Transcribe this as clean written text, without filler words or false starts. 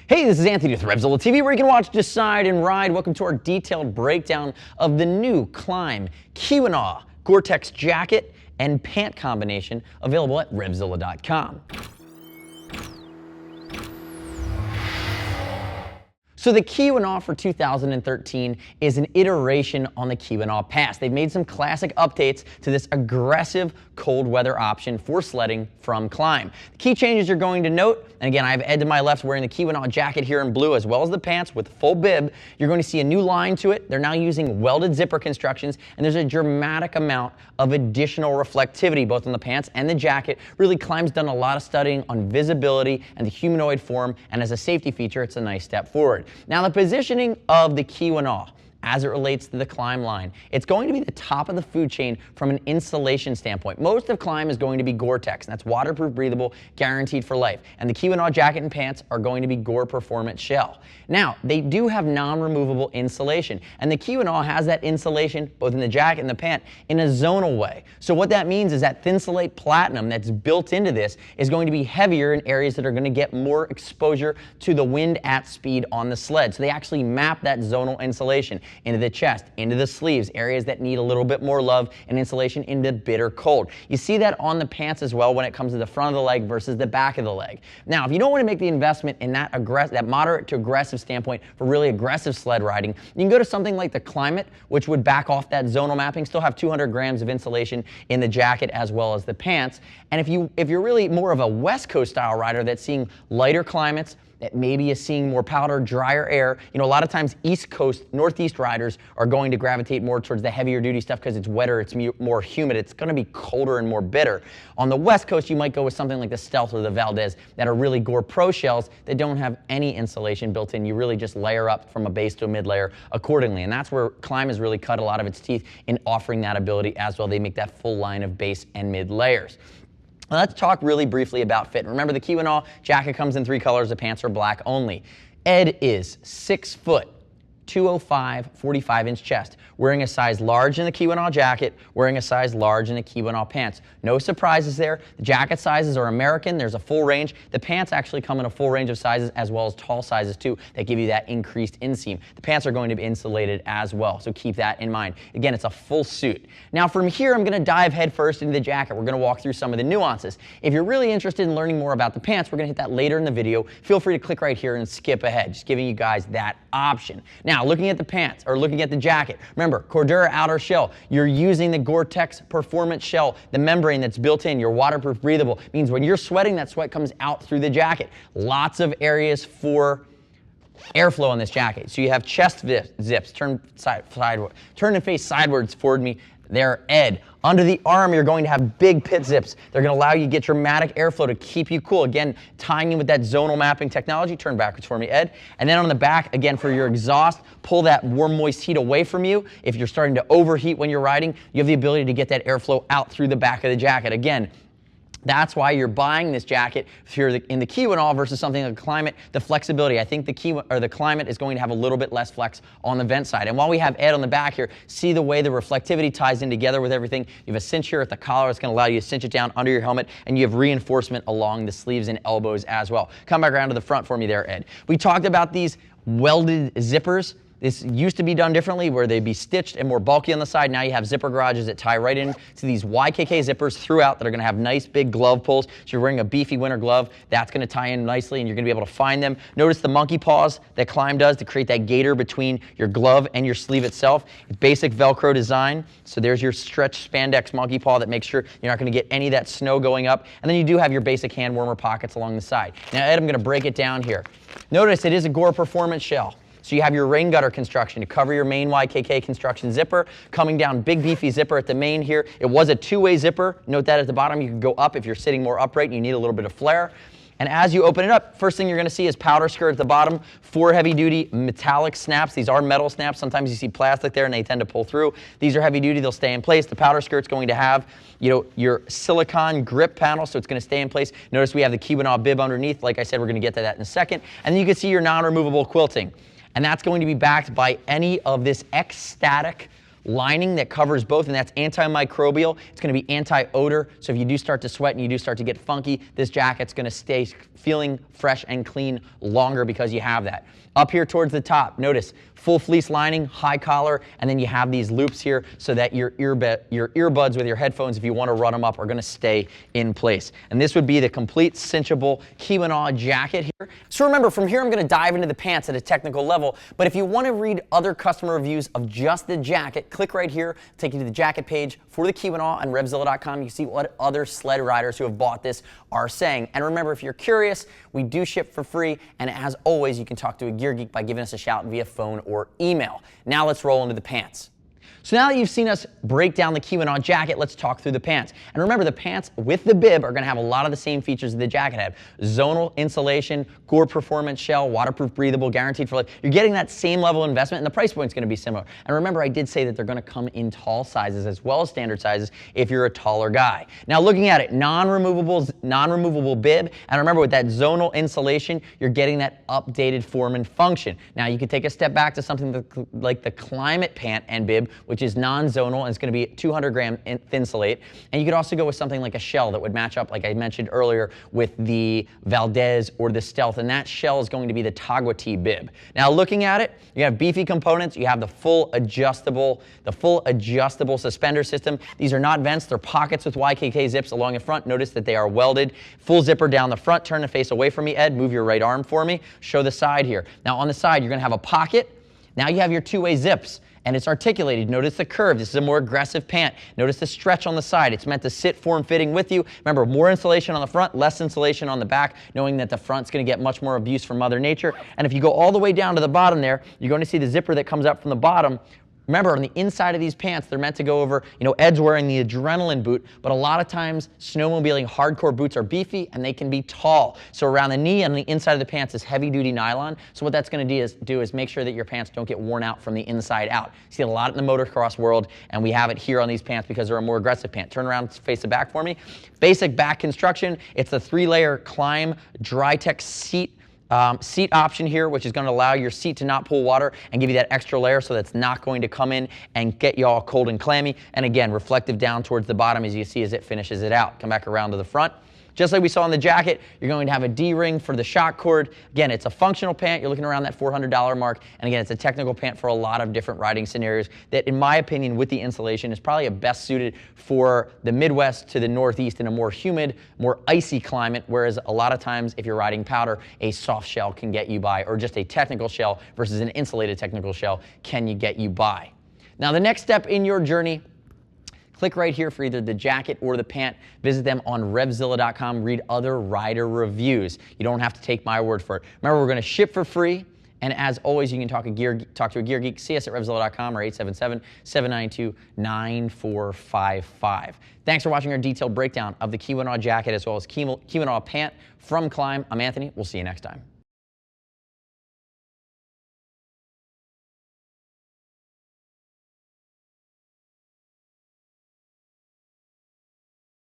Hey, this is Anthony with RevZilla TV, where you can watch, decide, and ride. Welcome to our detailed breakdown of the new Klim Keweenaw Gore-Tex jacket and pant combination available at RevZilla.com. So the Keweenaw for 2013 is an iteration on the Keweenaw past. They've made some classic updates to this aggressive cold weather option for sledding from Klim. The key changes you're going to note, and again, I have Ed to my left wearing the Keweenaw jacket here in blue as well as the pants with full bib. You're going to see a new line to it. They're now using welded zipper constructions, and there's a dramatic amount of additional reflectivity both on the pants and the jacket. Really, Klim's done a lot of studying on visibility and the humanoid form, and as a safety feature, it's a nice step forward. Now, the positioning of the Keweenaw as it relates to the Klim line, it's going to be the top of the food chain from an insulation standpoint. Most of Klim is going to be Gore-Tex, and that's waterproof, breathable, guaranteed for life. And the Keweenaw jacket and pants are going to be Gore Performance Shell. Now, they do have non-removable insulation, and the Keweenaw has that insulation, both in the jacket and the pant, in a zonal way. So what that means is that Thinsulate Platinum that's built into this is going to be heavier in areas that are going to get more exposure to the wind at speed on the sled. So they actually map that zonal insulation into the chest, into the sleeves, areas that need a little bit more love and insulation into bitter cold. You see that on the pants as well when it comes to the front of the leg versus the back of the leg. Now, if you don't want to make the investment in that moderate to aggressive standpoint for really aggressive sled riding, you can go to something like the Climate, which would back off that zonal mapping, still have 200 grams of insulation in the jacket as well as the pants. And if you're really more of a West Coast style rider that's seeing lighter climates, that maybe is seeing more powder, drier air. You know, a lot of times East Coast, Northeast riders are going to gravitate more towards the heavier duty stuff because it's wetter, it's more humid, it's going to be colder and more bitter. On the West Coast, you might go with something like the Stealth or the Valdez that are really Gore Pro shells that don't have any insulation built in. You really just layer up from a base to a mid layer accordingly. And that's where Klim has really cut a lot of its teeth in offering that ability as well. They make that full line of base and mid layers. Now let's talk really briefly about fit. Remember, the Keweenaw jacket comes in 3 colors, the pants are black only. Ed is 6 foot, 205, 45-inch chest, wearing a size large in the Keweenaw jacket, wearing a size large in the Keweenaw pants. No surprises there. The jacket sizes are American. There's a full range. The pants actually come in a full range of sizes as well as tall sizes too that give you that increased inseam. The pants are going to be insulated as well, so keep that in mind. Again, it's a full suit. Now from here, I'm going to dive headfirst into the jacket. We're going to walk through some of the nuances. If you're really interested in learning more about the pants, we're going to hit that later in the video. Feel free to click right here and skip ahead, just giving you guys that option. Now, looking at the pants, or looking at the jacket, remember, Cordura outer shell. You're using the Gore-Tex Performance Shell, the membrane that's built in. You're waterproof, breathable. Means when you're sweating, that sweat comes out through the jacket. Lots of areas for airflow on this jacket. So you have chest zips, turn and face sideways forward me. There, Ed. Under the arm, you're going to have big pit zips. They're going to allow you to get dramatic airflow to keep you cool. Again, tying in with that zonal mapping technology. Turn backwards for me, Ed. And then on the back, again, for your exhaust, pull that warm, moist heat away from you. If you're starting to overheat when you're riding, you have the ability to get that airflow out through the back of the jacket. Again, that's why you're buying this jacket if you're in the Keweenaw versus something like the Climate. The flexibility, I think the Climate is going to have a little bit less flex on the vent side. And while we have Ed on the back here, see the way the reflectivity ties in together with everything. You have a cinch here at the collar. It's going to allow you to cinch it down under your helmet, and you have reinforcement along the sleeves and elbows as well. Come back around to the front for me there, Ed. We talked about these welded zippers. This used to be done differently where they'd be stitched and more bulky on the side. Now you have zipper garages that tie right in to these YKK zippers throughout that are going to have nice big glove pulls. So you're wearing a beefy winter glove, that's going to tie in nicely and you're going to be able to find them. Notice the monkey paws that Klim does to create that gaiter between your glove and your sleeve itself. It's basic Velcro design. So there's your stretch spandex monkey paw that makes sure you're not going to get any of that snow going up. And then you do have your basic hand warmer pockets along the side. Now, Ed, I'm going to break it down here. Notice it is a Gore Performance Shell. So you have your rain gutter construction to cover your main YKK construction zipper, coming down big beefy zipper at the main here. It was a 2-way zipper. Note that at the bottom you can go up if you're sitting more upright and you need a little bit of flare. And as you open it up, first thing you're going to see is powder skirt at the bottom, 4 heavy-duty metallic snaps. These are metal snaps. Sometimes you see plastic there and they tend to pull through. These are heavy-duty. They'll stay in place. The powder skirt's going to have, your silicone grip panel, so it's going to stay in place. Notice we have the Keweenaw Bib underneath. Like I said, we're going to get to that in a second. And then you can see your non-removable quilting. And that's going to be backed by any of this X-Static lining that covers both, and that's antimicrobial. It's going to be anti-odor, so if you do start to sweat and you do start to get funky, this jacket's going to stay feeling fresh and clean longer because you have that. Up here towards the top, notice full fleece lining, high collar, and then you have these loops here so that your earbuds with your headphones, if you want to run them up, are going to stay in place. And this would be the complete cinchable Keweenaw jacket here. So remember, from here I'm going to dive into the pants at a technical level, but if you want to read other customer reviews of just the jacket, click right here, take you to the jacket page for the Keweenaw on RevZilla.com. You see what other sled riders who have bought this are saying. And remember, if you're curious, we do ship for free, and as always, you can talk to a gear geek by giving us a shout via phone or email. Now let's roll into the pants. So now that you've seen us break down the Keweenaw jacket, let's talk through the pants. And remember, the pants with the bib are going to have a lot of the same features that the jacket had. Zonal insulation, Gore performance shell, waterproof, breathable, guaranteed for life. You're getting that same level of investment, and the price point's going to be similar. And remember, I did say that they're going to come in tall sizes as well as standard sizes if you're a taller guy. Now looking at it, non-removable bib, and remember with that zonal insulation, you're getting that updated form and function. Now you could take a step back to something like the Climate pant and bib, which is non-zonal, and it's going to be 200 gram Thinsulate. And you could also go with something like a shell that would match up, like I mentioned earlier, with the Valdez or the Stealth, and that shell is going to be the Tagua T bib. Now looking at it, you have beefy components, you have the full adjustable suspender system. These are not vents, they're pockets with YKK zips along the front. Notice that they are welded. Full zipper down the front. Turn the face away from me, Ed. Move your right arm for me. Show the side here. Now on the side, you're going to have a pocket. Now you have your two-way zips, and it's articulated. Notice the curve. This is a more aggressive pant. Notice the stretch on the side. It's meant to sit form-fitting with you. Remember, more insulation on the front, less insulation on the back, knowing that the front's going to get much more abuse from Mother Nature. And if you go all the way down to the bottom there, you're going to see the zipper that comes up from the bottom. Remember, on the inside of these pants, they're meant to go over, Ed's wearing the adrenaline boot, but a lot of times snowmobiling hardcore boots are beefy and they can be tall. So around the knee and the inside of the pants is heavy-duty nylon. So what that's going to do is make sure that your pants don't get worn out from the inside out. You see a lot in the motocross world, and we have it here on these pants because they're a more aggressive pant. Turn around, face the back for me. Basic back construction. It's the 3-layer Klim Drytech seat option here, which is going to allow your seat to not pull water and give you that extra layer so that's not going to come in and get you all cold and clammy. And again, reflective down towards the bottom as you see as it finishes it out. Come back around to the front. Just like we saw in the jacket, you're going to have a D-ring for the shock cord. Again, it's a functional pant. You're looking around that $400 mark. And again, it's a technical pant for a lot of different riding scenarios that, in my opinion, with the insulation, is probably best suited for the Midwest to the Northeast in a more humid, more icy climate, whereas a lot of times if you're riding powder, a soft shell can get you by, or just a technical shell versus an insulated technical shell can get you by. Now, the next step in your journey, click right here for either the jacket or the pant. Visit them on RevZilla.com. Read other rider reviews. You don't have to take my word for it. Remember, we're going to ship for free. And as always, you can talk to a gear geek. See us at RevZilla.com or 877-792-9455. Thanks for watching our detailed breakdown of the Keweenaw jacket as well as Keweenaw pant from Klim. I'm Anthony. We'll see you next time.